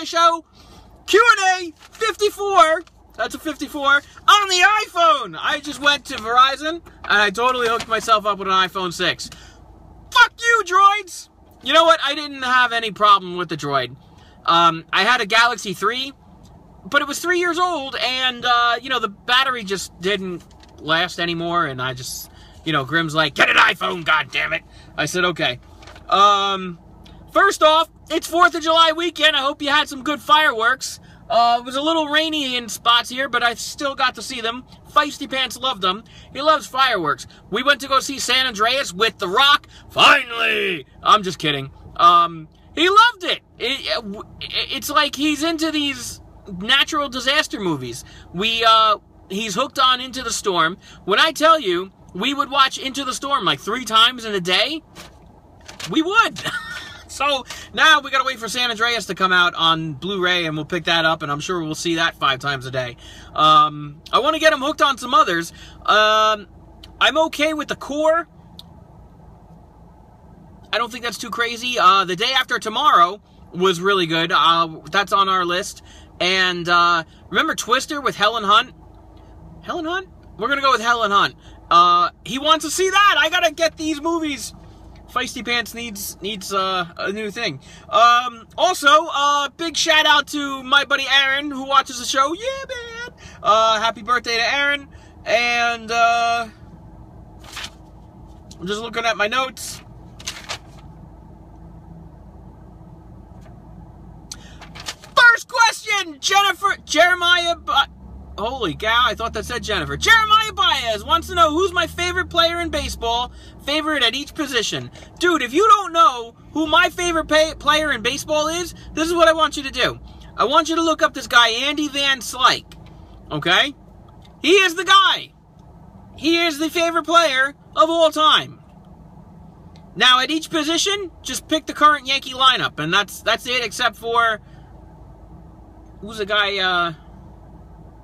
Show Q&A 54. That's a 54 on the iPhone. I just went to Verizon and I totally hooked myself up with an iPhone 6. Fuck you, droids. You know what? I didn't have any problem with the droid. I had a Galaxy 3, but it was 3 years old, and, the battery just didn't last anymore, and I just, Grimm's like, get an iPhone, goddammit. I said, okay. First off, it's 4th of July weekend. I hope you had some good fireworks. It was a little rainy in spots here, but I still got to see them. Feisty Pants loved them. He loves fireworks. We went to go see San Andreas with The Rock. Finally! I'm just kidding. He loved it. It's like he's into these natural disaster movies. He's hooked on Into the Storm. When I tell you, we would watch Into the Storm like 3 times in a day, we would. So now we gotta wait for San Andreas to come out on Blu-ray, and we'll pick that up, and I'm sure we'll see that 5 times a day. I want to get him hooked on some others. I'm okay with The Core. I don't think that's too crazy. The Day After Tomorrow was really good. That's on our list. And remember Twister with Helen Hunt? Helen Hunt? We're gonna go with Helen Hunt. He wants to see that. I gotta get these movies. Feisty Pants needs a new thing. Also, big shout out to my buddy Aaron, who watches the show. Yeah, man. Happy birthday to Aaron. And I'm just looking at my notes. First question, Jeremiah. Holy cow, I thought that said Jennifer. Jeremiah Baez wants to know who's my favorite player in baseball, favorite at each position. Dude, if you don't know who my favorite player in baseball is, this is what I want you to do. I want you to look up this guy, Andy Van Slyke. Okay? He is the guy. He is the favorite player of all time. Now, at each position, just pick the current Yankee lineup, and that's it, except for... Who's the guy,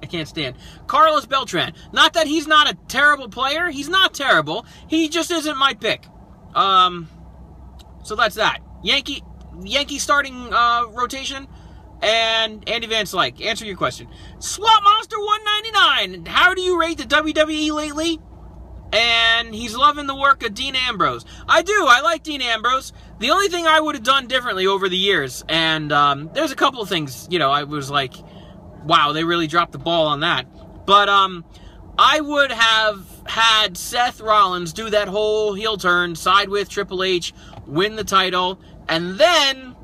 I can't stand. Carlos Beltran. Not that he's not a terrible player. He's not terrible. He just isn't my pick. So that's that. Yankee starting rotation and Andy Van Slyke. Answer your question. Swap Monster 199. How do you rate the WWE lately? And he's loving the work of Dean Ambrose. I do. I like Dean Ambrose. The only thing I would have done differently over the years, and there's a couple of things, I was like, wow, they really dropped the ball on that. But I would have had Seth Rollins do that whole heel turn, side with Triple H, win the title, and then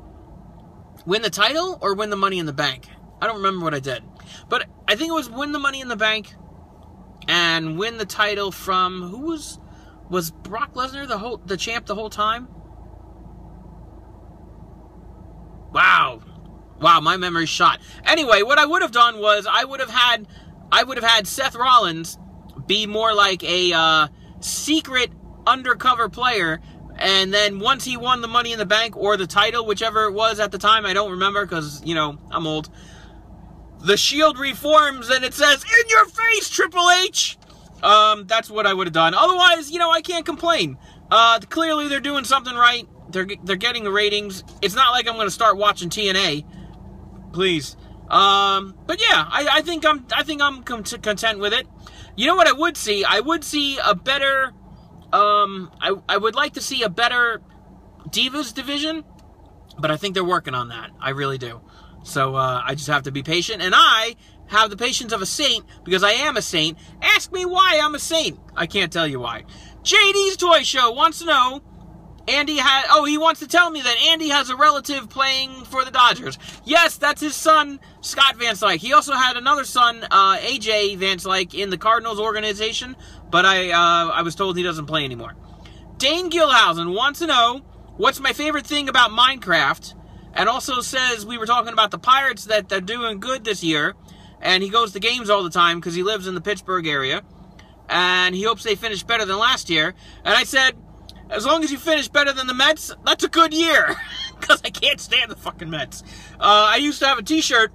win the title or win the Money in the Bank. I don't remember what I did. But I think it was win the Money in the Bank and win the title from, who was Brock Lesnar the champ the whole time? Wow, my memory's shot. Anyway, what I would have done was I would have had Seth Rollins be more like a secret undercover player, and then once he won the Money in the Bank or the title, whichever it was at the time, I don't remember because, I'm old, the Shield reforms and it says, in your face, Triple H! That's what I would have done. Otherwise, I can't complain. Clearly they're doing something right. They're getting the ratings. It's not like I'm going to start watching TNA. Please. But yeah, I think I'm content with it. You know what I would see? I would see a better, I would like to see a better Divas division, but I think they're working on that. I really do. So, I just have to be patient, and I have the patience of a saint, because I am a saint. Ask me why I'm a saint. I can't tell you why. JD's Toy Show wants to know, he wants to tell me that Andy has a relative playing for the Dodgers. Yes, that's his son, Scott Van Slyke. He also had another son, AJ Van Slyke, in the Cardinals organization, but I was told he doesn't play anymore. Dane Gilhausen wants to know, what's my favorite thing about Minecraft? And also says, we were talking about the Pirates, that they're doing good this year, and he goes to games all the time because he lives in the Pittsburgh area, and he hopes they finish better than last year. And I said, as long as you finish better than the Mets, that's a good year. Because I can't stand the fucking Mets. I used to have a t-shirt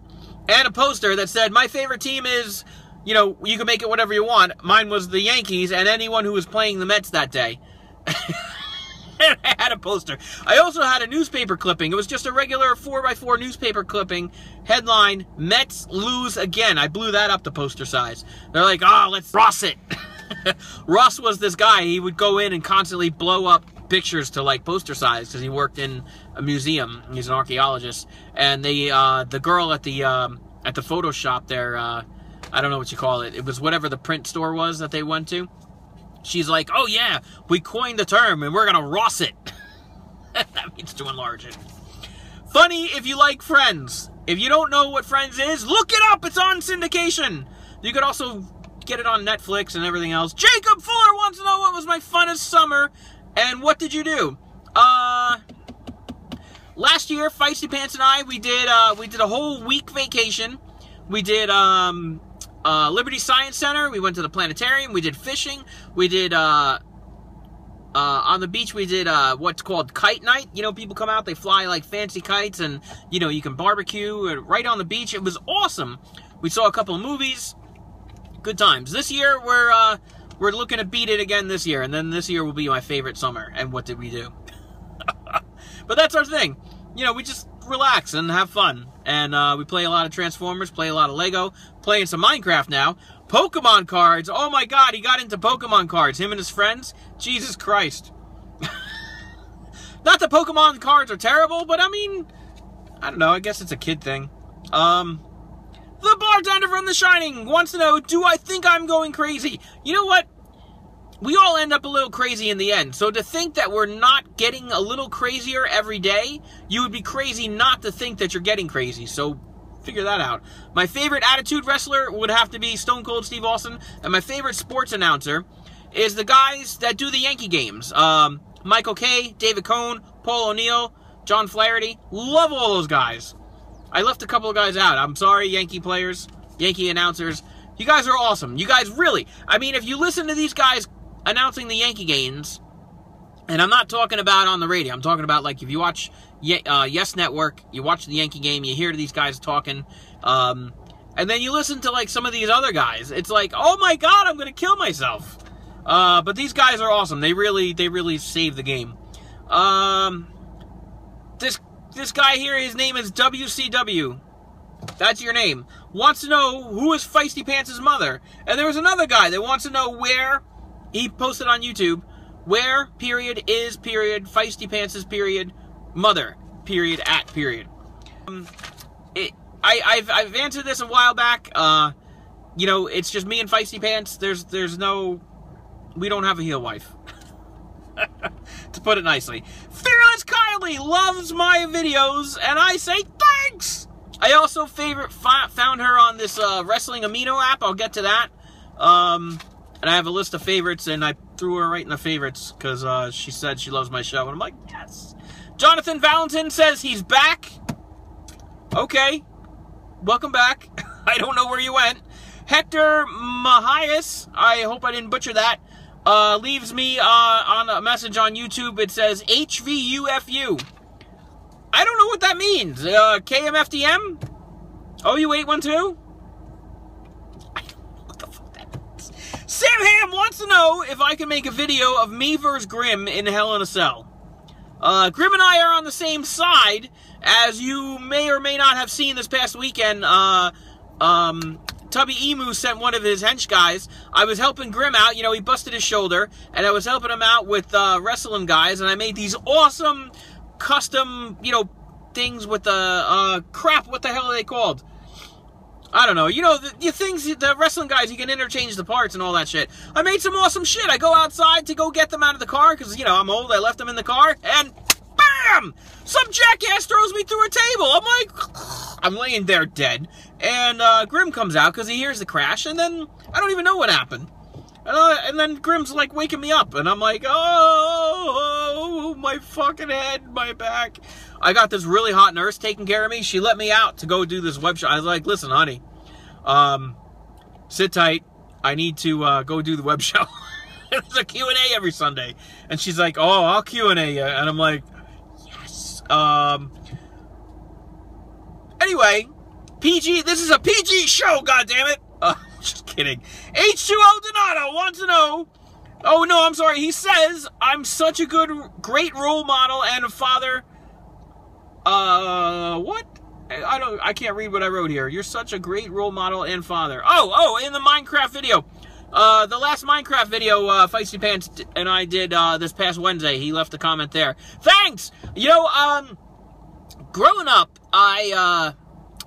and a poster that said, my favorite team is, you can make it whatever you want. Mine was the Yankees and anyone who was playing the Mets that day. I had a poster. I also had a newspaper clipping. It was just a regular 4x4 newspaper clipping. Headline, Mets lose again. I blew that up to poster size. They're like, oh, let's Ross it. Ross was this guy. He would go in and constantly blow up pictures to like poster size because he worked in a museum. He's an archaeologist. And the girl at the photo shop there, I don't know what you call it. It was whatever the print store was that they went to. She's like, oh yeah, we coined the term and we're gonna Ross it. That means to enlarge it. Funny if you like Friends. If you don't know what Friends is, look it up. It's on syndication. You could also get it on Netflix and everything else. Jacob Fuller wants to know what was my funnest summer and what did you do? Last year, Feisty Pants and I, we did a whole week vacation. We did Liberty Science Center. We went to the planetarium. We did fishing. We did on the beach. We did what's called kite night. You know, people come out, they fly like fancy kites, and you know you can barbecue right on the beach. It was awesome. We saw a couple of movies. Good times. This year we're looking to beat it again this year, and then this year will be my favorite summer. And what did we do? But that's our thing. You know, we just relax and have fun. And we play a lot of Transformers, play a lot of Lego, playing some Minecraft now. Pokemon cards. Oh my god, he got into Pokemon cards. Him and his friends. Jesus Christ. Not that Pokemon cards are terrible, but I mean, I don't know. I guess it's a kid thing. The bartender from The Shining wants to know, do I think I'm going crazy? You know what? We all end up a little crazy in the end. So to think that we're not getting a little crazier every day, you would be crazy not to think that you're getting crazy. So figure that out. My favorite Attitude Wrestler would have to be Stone Cold Steve Austin. And my favorite sports announcer is the guys that do the Yankee games. Michael Kay, David Cohn, Paul O'Neill, John Flaherty. Love all those guys. I left a couple of guys out. I'm sorry, Yankee players, Yankee announcers. You guys are awesome. You guys really, I mean, if you listen to these guys announcing the Yankee games, and I'm not talking about on the radio, I'm talking about like if you watch Yes Network, you watch the Yankee game, you hear these guys talking, and then you listen to like some of these other guys, it's like, oh my god, I'm going to kill myself. But these guys are awesome. They really save the game. This guy here, his name is WCW. That's your name. Wants to know who is Feisty Pants' mother. And there was another guy that wants to know where, he posted on YouTube, where, period, is, period, Feisty Pants' period, mother, period, at, period. I've answered this a while back. You know, it's just me and Feisty Pants. There's no, we don't have a heel wife. To put it nicely. Fearless Kylie loves my videos, and I say thanks! I also found her on this Wrestling Amino app. I'll get to that. And I have a list of favorites, and I threw her right in the favorites because she said she loves my show. And I'm like, yes. Jonathan Valentin says he's back. Okay. Welcome back. I don't know where you went. Hector Mahias, I hope I didn't butcher that, leaves me on a message on YouTube. It says HVUFU. I don't know what that means. KMFDM? OU812? I don't know what the fuck that means. Sam Ham wants to know if I can make a video of me versus Grim in Hell in a Cell. Grim and I are on the same side, as you may or may not have seen this past weekend. Tubby Emu sent one of his hench guys. I was helping Grim out. You know, he busted his shoulder, and I was helping him out with wrestling guys, and I made these awesome custom, you know, things with the, crap, what the hell are they called? I don't know. You know, the things, the wrestling guys, you can interchange the parts and all that shit. I made some awesome shit. I go outside to go get them out of the car, because, you know, I'm old. I left them in the car, and bam! Some jackass throws me through a table. I'm like, I'm laying there dead. And Grim comes out because he hears the crash, and then I don't even know what happened. And then Grim's like waking me up, and I'm like, oh, my fucking head, my back. I got this really hot nurse taking care of me. She let me out to go do this web show. I was like, listen, honey, sit tight. I need to go do the web show. There's a Q&A every Sunday. And she's like, oh, I'll Q&A you. And I'm like, yes. Anyway, PG, this is a PG show, goddammit. Just kidding. H2O Donato wants to know, Oh, no, I'm sorry. He says, I'm such a great role model and a father. What? I can't read what I wrote here. You're such a great role model and father. Oh, in the Minecraft video. The last Minecraft video, Feisty Pants and I did, this past Wednesday. He left a comment there. Thanks! You know, growing up,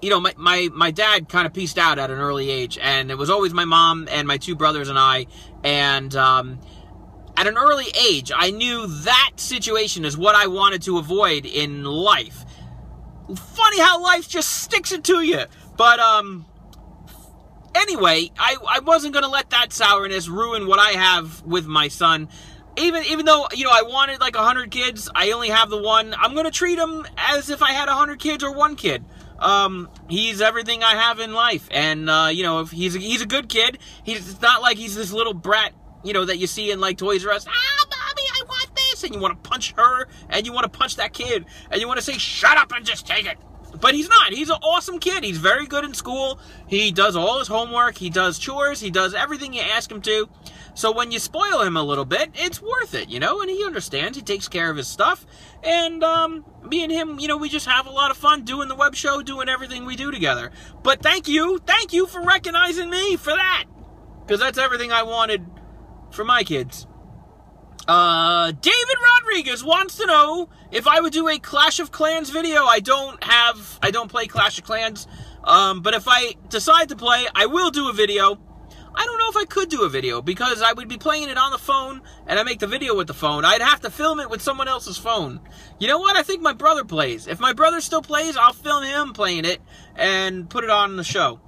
you know, my dad kind of pieced out at an early age, and it was always my mom and my two brothers and I, and, at an early age, I knew that situation is what I wanted to avoid in life. Funny how life just sticks it to you. But, anyway, I wasn't going to let that sourness ruin what I have with my son. Even though, you know, I wanted like 100 kids, I only have the one. I'm going to treat him as if I had 100 kids or one kid. He's everything I have in life. And, you know, if he's a good kid. It's not like he's this little brat, you know, that you see in like Toys R Us. Ah, mommy, I want this. And you want to punch her, and you want to punch that kid, and you want to say, shut up and just take it. But he's not. He's an awesome kid. He's very good in school. He does all his homework. He does chores. He does everything you ask him to. So when you spoil him a little bit, it's worth it, you know, and he understands. He takes care of his stuff. And me and him, you know, we just have a lot of fun doing the web show, doing everything we do together. But thank you for recognizing me for that. Because that's everything I wanted for my kids. David Rodriguez wants to know if I would do a Clash of Clans video. I don't play Clash of Clans, but if I decide to play, I will do a video. I don't know if I could do a video, because I would be playing it on the phone, and I make the video with the phone. I'd have to film it with someone else's phone. You know what? I think my brother plays. If my brother still plays, I'll film him playing it, and put it on the show.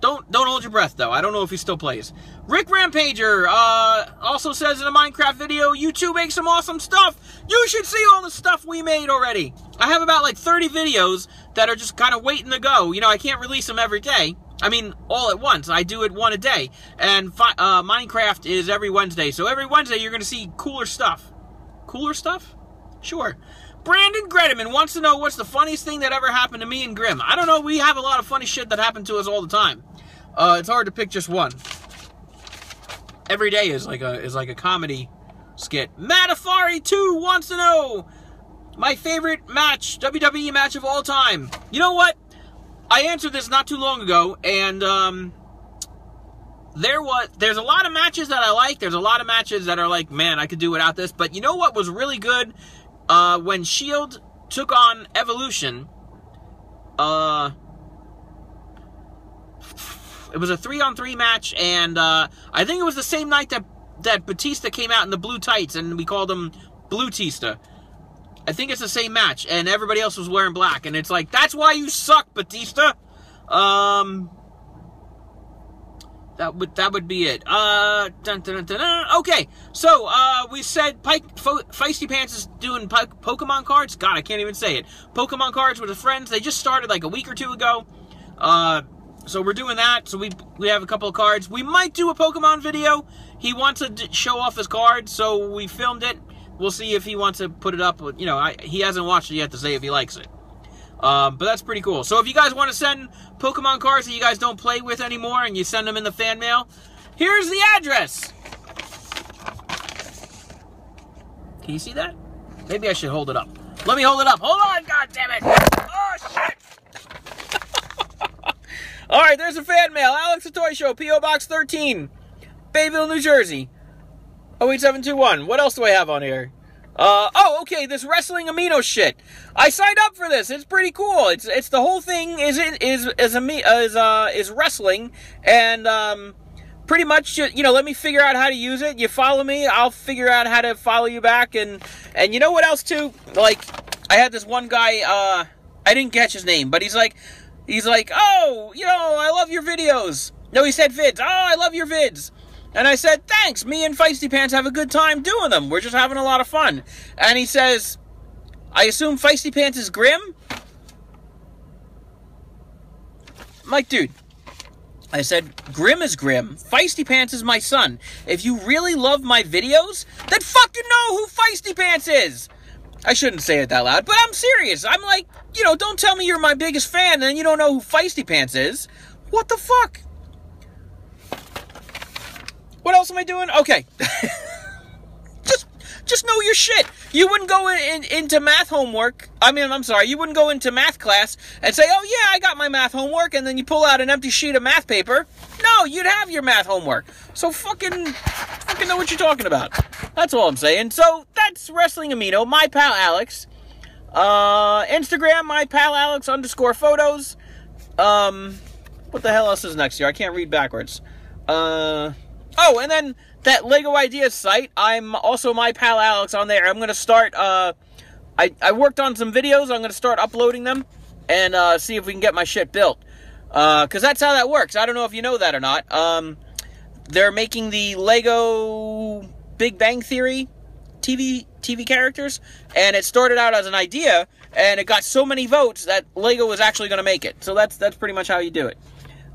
Don't hold your breath, though. I don't know if he still plays. Rick Rampager also says in a Minecraft video, you two make some awesome stuff. You should see all the stuff we made already. I have about like 30 videos that are just kind of waiting to go. You know, I can't release them every day. I mean, all at once. I do it one a day. And Minecraft is every Wednesday. So every Wednesday, you're going to see cooler stuff. Cooler stuff? Sure. Brandon Grediman wants to know what's the funniest thing that ever happened to me and Grim. I don't know. We have a lot of funny shit that happened to us all the time. It's hard to pick just one. Every day is like a comedy skit. Matafari 2 wants to know my favorite match, WWE match of all time. You know what? I answered this not too long ago, and there's a lot of matches that I like. There's a lot of matches that are like, man, I could do without this. But you know what was really good? When Shield took on Evolution, it was a 3-on-3 match, and I think it was the same night that Batista came out in the blue tights, and we called him Blue-tista. I think it's the same match, and everybody else was wearing black, and it's like, that's why you suck, Batista. That would be it. Okay, so we said Feisty Pants is doing Pokemon cards. God, I can't even say it. Pokemon cards with his friends. They just started like a week or two ago. So we're doing that. So we have a couple of cards. We might do a Pokemon video. He wants to show off his cards, so we filmed it. We'll see if he wants to put it up. You know, he hasn't watched it yet to say if he likes it. But that's pretty cool. So if you guys want to send Pokemon cards that you guys don't play with anymore, and you send them in the fan mail, here's the address. Can you see that? Maybe I should hold it up. Let me hold it up. Hold on, God damn it. Oh, shit. All right, there's the fan mail. Alex the Toy Show, P.O. Box 13, Bayville, New Jersey, 08721. What else do I have on here? Oh, okay, this wrestling amino shit. I signed up for this. It's pretty cool. It's the whole thing is wrestling, and pretty much, you know, let me figure out how to use it. You follow me, I'll figure out how to follow you back, and you know what else too? Like, I had this one guy, I didn't catch his name, but he's like, oh, you know, I love your videos. No, he said vids. Oh, I love your vids. And I said, thanks, me and Feisty Pants have a good time doing them. We're just having a lot of fun. And he says, I assume Feisty Pants is Grim? I'm like, dude, I said, Grim is Grim. Feisty Pants is my son. If you really love my videos, then fucking know who Feisty Pants is. I shouldn't say it that loud, but I'm serious. I'm like, you know, don't tell me you're my biggest fan and then you don't know who Feisty Pants is. What the fuck? What else else am I doing? Okay. Just know your shit. You wouldn't go into math homework. You wouldn't go into math class and say, oh yeah, I got my math homework, and then you pull out an empty sheet of math paper. No, you'd have your math homework. So fucking know what you're talking about. That's all I'm saying. So that's Wrestling Amino, my pal Alex. Instagram, my pal Alex _photos. What the hell else is next here? I can't read backwards. And then that Lego Ideas site, I'm also my pal Alex on there. I'm going to start, I worked on some videos. I'm going to start uploading them and see if we can get my shit built. Because that's how that works. I don't know if you know that or not. They're making the Lego Big Bang Theory TV characters, and it started out as an idea, and it got so many votes that Lego was actually going to make it. So that's pretty much how you do it.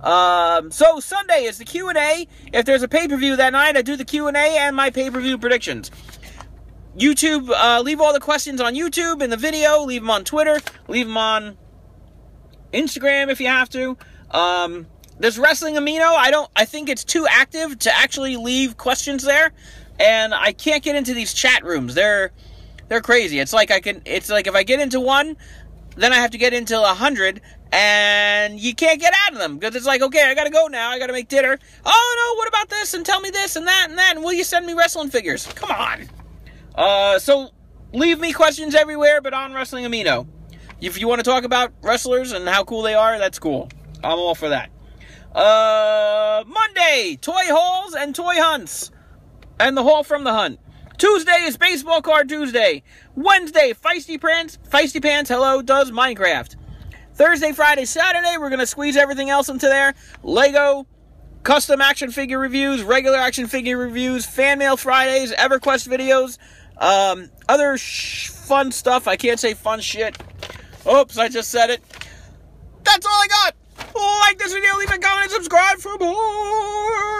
So Sunday is the Q&A. If there's a pay-per-view that night, I do the Q&A and my pay-per-view predictions. YouTube, leave all the questions on YouTube in the video. Leave them on Twitter. Leave them on Instagram if you have to. This Wrestling Amino, I think it's too active to actually leave questions there. And I can't get into these chat rooms. They're crazy. It's like if I get into one, then I have to get into 100, and you can't get out of them, because it's like, okay, I gotta go now, I gotta make dinner. Oh no, what about this, and tell me this, and that, and will you send me wrestling figures? Come on. So, leave me questions everywhere, but on Wrestling Amino. If you want to talk about wrestlers and how cool they are, that's cool. I'm all for that. Monday, toy hauls and toy hunts, and the haul from the hunt. Tuesday is Baseball Card Tuesday. Wednesday, Feisty Pants, hello, does Minecraft. Thursday, Friday, Saturday, we're going to squeeze everything else into there. Lego, custom action figure reviews, regular action figure reviews, fan mail Fridays, EverQuest videos, other fun stuff. I can't say fun shit. Oops, I just said it. That's all I got. Like this video, leave a comment, and subscribe for more.